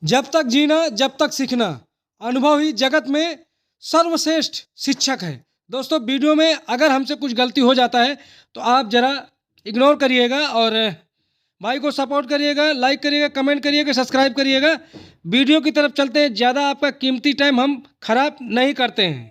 जब तक जीना जब तक सीखना, अनुभव ही जगत में सर्वश्रेष्ठ शिक्षक है। दोस्तों, वीडियो में अगर हमसे कुछ गलती हो जाता है तो आप ज़रा इग्नोर करिएगा और भाई को सपोर्ट करिएगा, लाइक करिएगा, कमेंट करिएगा, सब्सक्राइब करिएगा। वीडियो की तरफ चलते हैं। ज़्यादा आपका कीमती टाइम हम खराब नहीं करते हैं।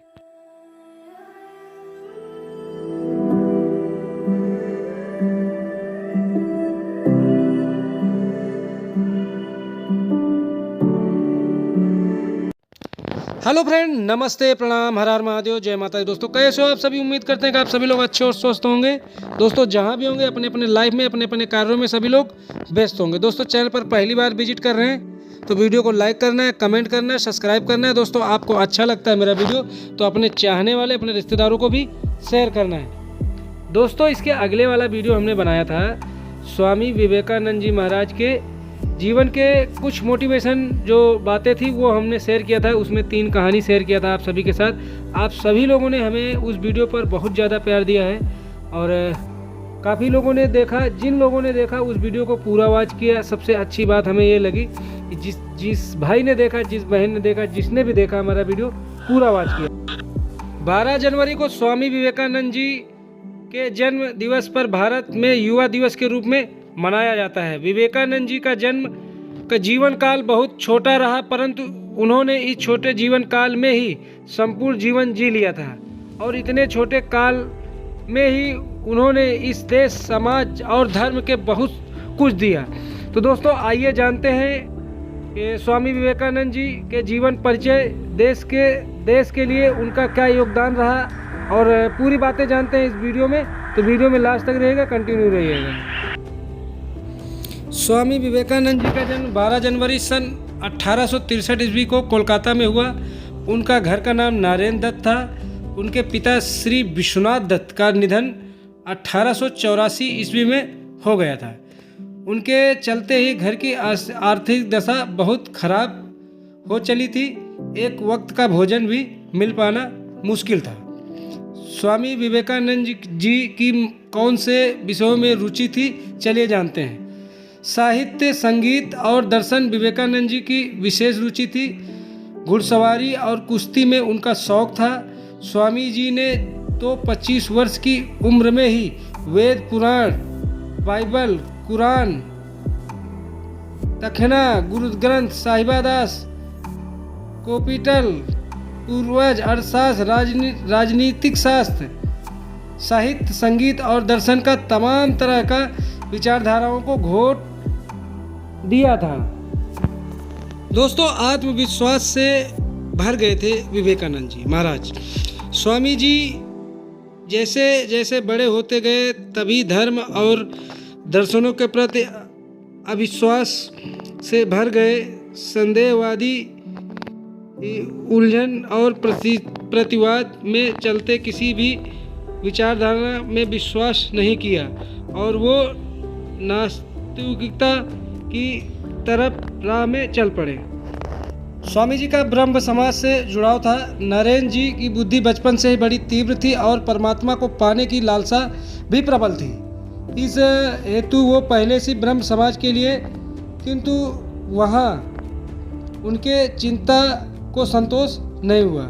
हेलो फ्रेंड, नमस्ते, प्रणाम, हर हर महादेव, जय माता दी। दोस्तों, कैसे हो आप सभी? उम्मीद करते हैं कि आप सभी लोग अच्छे और स्वस्थ होंगे। दोस्तों, जहां भी होंगे अपने अपने लाइफ में, अपने अपने कार्यों में सभी लोग व्यस्त होंगे। दोस्तों, चैनल पर पहली बार विजिट कर रहे हैं तो वीडियो को लाइक करना है, कमेंट करना है, सब्सक्राइब करना है। दोस्तों, आपको अच्छा लगता है मेरा वीडियो तो अपने चाहने वाले, अपने रिश्तेदारों को भी शेयर करना है। दोस्तों, इसके अगले वाला वीडियो हमने बनाया था स्वामी विवेकानंद जी महाराज के जीवन के कुछ मोटिवेशन जो बातें थी वो हमने शेयर किया था। उसमें 3 कहानी शेयर किया था आप सभी के साथ। आप सभी लोगों ने हमें उस वीडियो पर बहुत ज़्यादा प्यार दिया है और काफ़ी लोगों ने देखा। जिन लोगों ने देखा उस वीडियो को पूरा वॉच किया, सबसे अच्छी बात हमें ये लगी कि जिस भाई ने देखा, जिस बहन ने देखा, जिसने भी देखा हमारा वीडियो पूरा वॉच किया। 12 जनवरी को स्वामी विवेकानंद जी के जन्म दिवस पर भारत में युवा दिवस के रूप में मनाया जाता है। विवेकानंद जी का जन्म का जीवन काल बहुत छोटा रहा, परंतु उन्होंने इस छोटे जीवन काल में ही संपूर्ण जीवन जी लिया था और इतने छोटे काल में ही उन्होंने इस देश, समाज और धर्म के बहुत कुछ दिया। तो दोस्तों, आइए जानते हैं कि स्वामी विवेकानंद जी के जीवन परिचय, देश के लिए उनका क्या योगदान रहा और पूरी बातें जानते हैं इस वीडियो में। तो वीडियो में लास्ट तक रहेगा, कंटिन्यू रहिएगा। स्वामी विवेकानंद जी का जन्म 12 जनवरी सन 1863 ईस्वी को कोलकाता में हुआ। उनका घर का नाम नारायण दत्त था। उनके पिता श्री विश्वनाथ दत्त का निधन 1884 ईस्वी में हो गया था। उनके चलते ही घर की आर्थिक दशा बहुत खराब हो चली थी। एक वक्त का भोजन भी मिल पाना मुश्किल था। स्वामी विवेकानंद जी की कौन से विषयों में रुचि थी, चलिए जानते हैं। साहित्य, संगीत और दर्शन विवेकानंद जी की विशेष रुचि थी। घुड़सवारी और कुश्ती में उनका शौक था। स्वामी जी ने तो 25 वर्ष की उम्र में ही वेद, पुराण, बाइबल, कुरान, तखना, गुरु ग्रंथ साहिबादास, कोपिटल, पूर्वज, अर्थशास्त्र, राजनीतिक शास्त्र, साहित्य, संगीत और दर्शन का तमाम तरह का विचारधाराओं को घोट दिया था। दोस्तों, आत्मविश्वास से भर गए थे विवेकानंद जी महाराज। स्वामी जी जैसे जैसे बड़े होते गए तभी धर्म और दर्शनों के प्रति अविश्वास से भर गए। संदेहवादी, उलझन और प्रतिवाद में चलते किसी भी विचारधारा में विश्वास नहीं किया और वो नास्तिकता की तरफ राह में चल पड़े। स्वामी जी का ब्रह्म समाज से जुड़ाव था। नरेंद्र जी की बुद्धि बचपन से ही बड़ी तीव्र थी और परमात्मा को पाने की लालसा भी प्रबल थी। इस हेतु वो पहले से ब्रह्म समाज के लिए, किंतु वहाँ उनके चिंता को संतोष नहीं हुआ।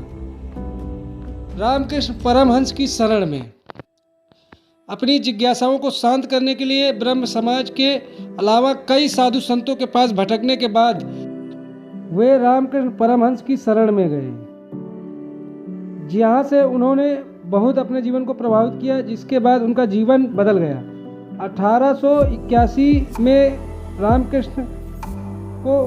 रामकृष्ण परमहंस की शरण में अपनी जिज्ञासाओं को शांत करने के लिए ब्रह्म समाज के अलावा कई साधु संतों के पास भटकने के बाद वे रामकृष्ण परमहंस की शरण में गए, जहाँ से उन्होंने बहुत अपने जीवन को प्रभावित किया, जिसके बाद उनका जीवन बदल गया। 1881 में रामकृष्ण को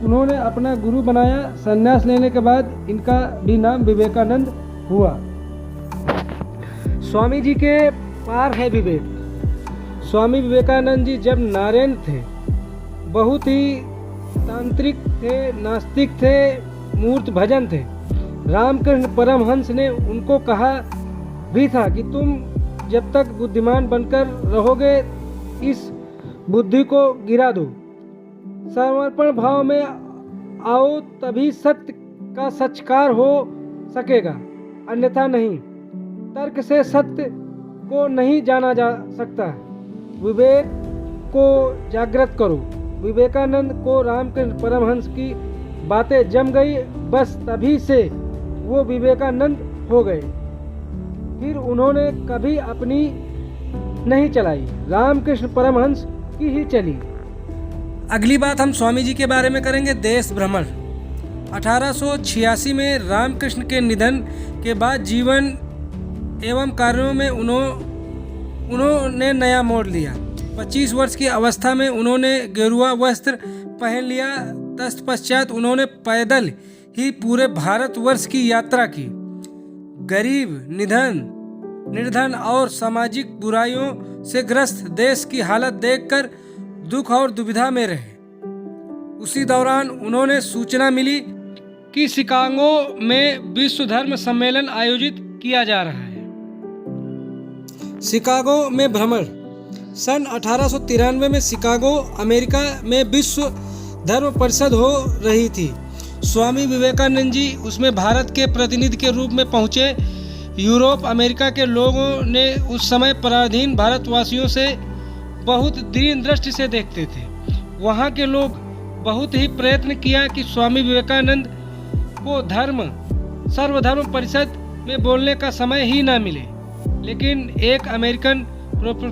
उन्होंने अपना गुरु बनाया। संन्यास लेने के बाद इनका भी नाम विवेकानंद हुआ। स्वामी जी के पार है विवेक। स्वामी विवेकानंद जी जब नारायण थे, बहुत ही तांत्रिक थे, नास्तिक थे, मूर्त भजन थे। रामकृष्ण परमहंस ने उनको कहा भी था कि तुम जब तक बुद्धिमान बनकर रहोगे, इस बुद्धि को गिरा दो। समर्पण भाव में आओ, तभी सत्य का सत्कार हो सकेगा, अन्यथा नहीं। तर्क से सत्य को नहीं जाना जा सकता। विवेक को जागृत करो, विवेकानंद को रामकृष्ण परमहंस की बातें जम गई, बस तभी से वो विवेकानंद हो गए। फिर उन्होंने कभी अपनी नहीं चलाई, रामकृष्ण परमहंस की ही चली। अगली बात हम स्वामी जी के बारे में करेंगे, देश भ्रमण। 1886 में रामकृष्ण के निधन के बाद जीवन एवं कार्यों में उन्होंने नया मोड़ लिया। 25 वर्ष की अवस्था में उन्होंने गेरुआ वस्त्र पहन लिया। तत्पश्चात उन्होंने पैदल ही पूरे भारतवर्ष की यात्रा की। गरीब, निर्धन और सामाजिक बुराइयों से ग्रस्त देश की हालत देखकर दुख और दुविधा में रहे। उसी दौरान उन्होंने सूचना मिली कि शिकागो में विश्व धर्म सम्मेलन आयोजित किया जा रहा है। शिकागो में भ्रमण। सन 1893 में शिकागो, अमेरिका में विश्व धर्म परिषद हो रही थी। स्वामी विवेकानंद जी उसमें भारत के प्रतिनिधि के रूप में पहुंचे। यूरोप, अमेरिका के लोगों ने उस समय पराधीन भारतवासियों से बहुत दीन दृष्टि से देखते थे। वहाँ के लोग बहुत ही प्रयत्न किया कि स्वामी विवेकानंद को सर्वधर्म परिषद में बोलने का समय ही ना मिले, लेकिन एक अमेरिकन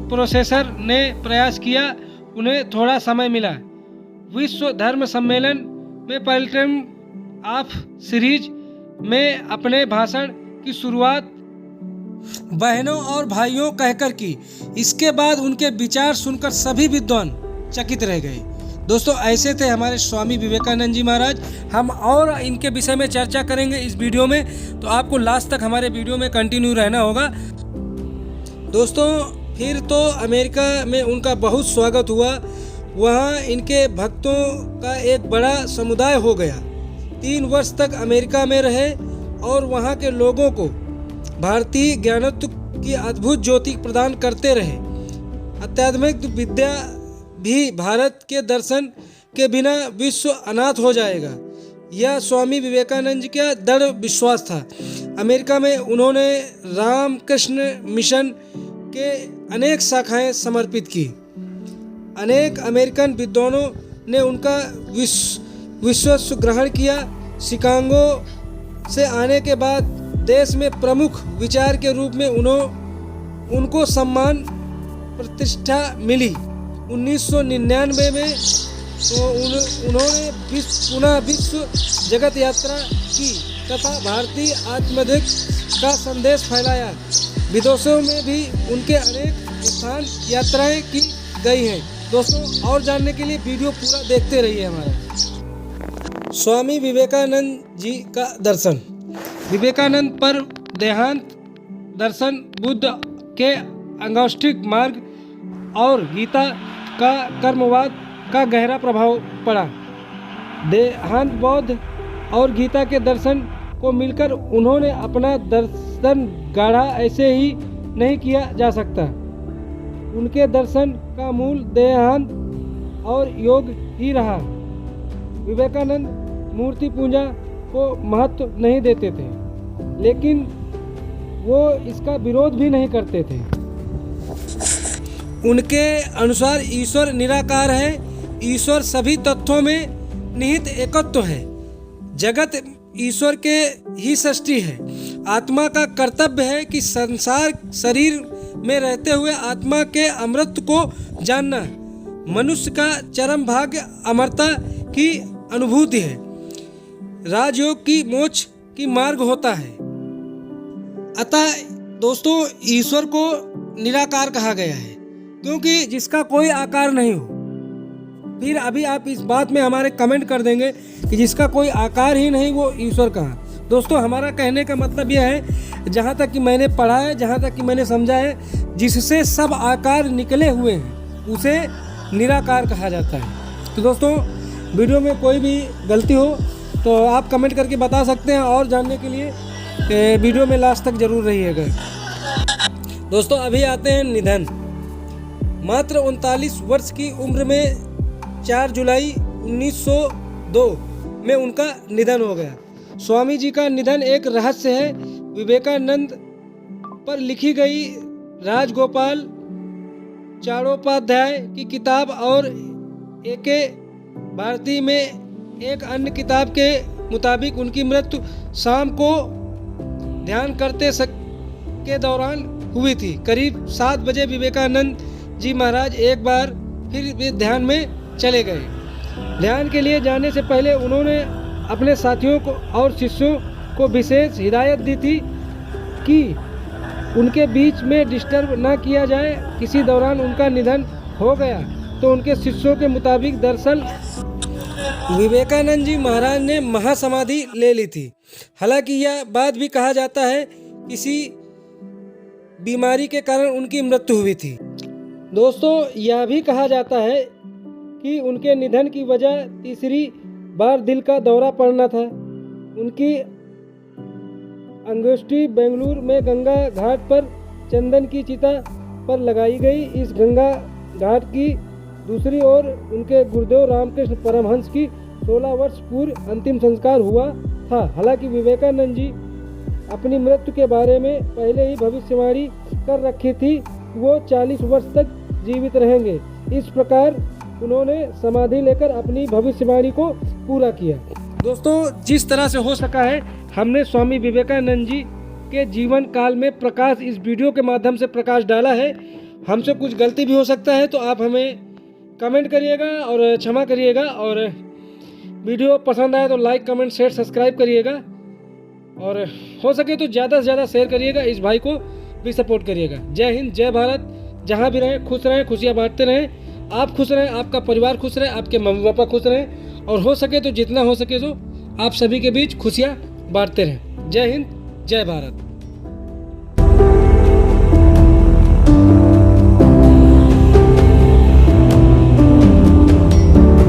प्रोफेसर ने प्रयास किया, उन्हें थोड़ा समय मिला। विश्व धर्म सम्मेलन में पैटर्न ऑफ सीरीज में अपने भाषण की शुरुआत बहनों और भाइयों कहकर की। इसके बाद उनके विचार सुनकर सभी विद्वान चकित रह गए। दोस्तों, ऐसे थे हमारे स्वामी विवेकानंद जी महाराज। हम और इनके विषय में चर्चा करेंगे इस वीडियो में, तो आपको लास्ट तक हमारे वीडियो में कंटिन्यू रहना होगा। दोस्तों, फिर तो अमेरिका में उनका बहुत स्वागत हुआ। वहाँ इनके भक्तों का एक बड़ा समुदाय हो गया। 3 वर्ष तक अमेरिका में रहे और वहाँ के लोगों को भारतीय ज्ञानत्व की अद्भुत ज्योति प्रदान करते रहे। आध्यात्मिक विद्या भी भारत के दर्शन के बिना विश्व अनाथ हो जाएगा, यह स्वामी विवेकानंद जी का दृढ़ विश्वास था। अमेरिका में उन्होंने रामकृष्ण मिशन के अनेक शाखाएं समर्पित की। अनेक अमेरिकन विद्वानों ने उनका विश्वास ग्रहण किया। शिकागो से आने के बाद देश में प्रमुख विचार के रूप में उनको सम्मान प्रतिष्ठा मिली। 1999 में उन्होंने पुनः विश्व जगत यात्रा की तथा भारतीय आत्मधिक का संदेश फैलाया। विदेशों में भी उनके अनेक स्थान यात्राएं की गई हैं। दोस्तों, और जानने के लिए वीडियो पूरा देखते रहिए हमारा। स्वामी विवेकानंद जी का दर्शन। विवेकानंद पर देहांत दर्शन, बुद्ध के अंगोष्ठिक मार्ग और गीता का कर्मवाद का गहरा प्रभाव पड़ा। देहांत बौद्ध और गीता के दर्शन को मिलकर उन्होंने अपना दर्शन गाढ़ा ऐसे ही नहीं किया जा सकता। उनके दर्शन का मूल देहांत और योग ही रहा। विवेकानंद मूर्ति पूजा को महत्व नहीं देते थे, लेकिन वो इसका विरोध भी नहीं करते थे। उनके अनुसार ईश्वर निराकार है। ईश्वर सभी तत्वों में निहित एकत्व है। जगत ईश्वर के ही सृष्टि है। आत्मा का कर्तव्य है कि संसार शरीर में रहते हुए आत्मा के अमृत को जानना। मनुष्य का चरम भाग्य अमरता की अनुभूति है। राजयोग की मोक्ष की मार्ग होता है। अतः दोस्तों, ईश्वर को निराकार कहा गया है, क्योंकि जिसका कोई आकार नहीं हो। फिर अभी आप इस बात में हमारे कमेंट कर देंगे कि जिसका कोई आकार ही नहीं वो ईश्वर कहाँ। दोस्तों, हमारा कहने का मतलब यह है, जहाँ तक कि मैंने पढ़ा है, जहाँ तक कि मैंने समझा है, जिससे सब आकार निकले हुए हैं उसे निराकार कहा जाता है। तो दोस्तों, वीडियो में कोई भी गलती हो तो आप कमेंट करके बता सकते हैं। और जानने के लिए वीडियो में लास्ट तक जरूर रहिएगा। दोस्तों, अभी आते हैं निधन। मात्र 39 वर्ष की उम्र में 4 जुलाई 1902 में उनका निधन हो गया। स्वामी जी का निधन एक रहस्य है। विवेकानंद पर लिखी गई राजगोपाल चट्टोपाध्याय की किताब और एके भारती में एक अन्य किताब के मुताबिक उनकी मृत्यु शाम को ध्यान करते के दौरान हुई थी। करीब 7 बजे विवेकानंद जी महाराज एक बार फिर ध्यान में चले गए। ध्यान के लिए जाने से पहले उन्होंने अपने साथियों को और शिष्यों को विशेष हिदायत दी थी कि उनके बीच में डिस्टर्ब न किया जाए। किसी दौरान उनका निधन हो गया तो उनके शिष्यों के मुताबिक दरअसल विवेकानंद जी महाराज ने महासमाधि ले ली थी। हालांकि यह बात भी कहा जाता है किसी बीमारी के कारण उनकी मृत्यु हुई थी। दोस्तों, यह भी कहा जाता है कि उनके निधन की वजह तीसरी बार दिल का दौरा पड़ना था। उनकी अंत्येष्टि बेंगलुरु में गंगा घाट पर चंदन की चिता पर लगाई गई। इस गंगा घाट की दूसरी ओर उनके गुरुदेव रामकृष्ण परमहंस की 16 वर्ष पूर्व अंतिम संस्कार हुआ था। हालांकि विवेकानंद जी अपनी मृत्यु के बारे में पहले ही भविष्यवाणी कर रखी थी कि वो 40 वर्ष तक जीवित रहेंगे। इस प्रकार उन्होंने समाधि लेकर अपनी भविष्यवाणी को पूरा किया। दोस्तों, जिस तरह से हो सका है हमने स्वामी विवेकानंद जी के जीवन काल में प्रकाश इस वीडियो के माध्यम से प्रकाश डाला है। हमसे कुछ गलती भी हो सकता है तो आप हमें कमेंट करिएगा और क्षमा करिएगा। और वीडियो पसंद आए तो लाइक, कमेंट, शेयर, सब्सक्राइब करिएगा और हो सके तो ज़्यादा से ज़्यादा शेयर करिएगा। इस भाई को भी सपोर्ट करिएगा। जय हिंद, जय भारत। जहाँ भी रहें खुश रहें, खुशियाँ बांटते रहें। आप खुश रहें, आपका परिवार खुश रहे, आपके मम्मी पापा खुश रहें और हो सके तो जितना हो सके तो आप सभी के बीच खुशियाँ बांटते रहें। जय हिंद, जय भारत।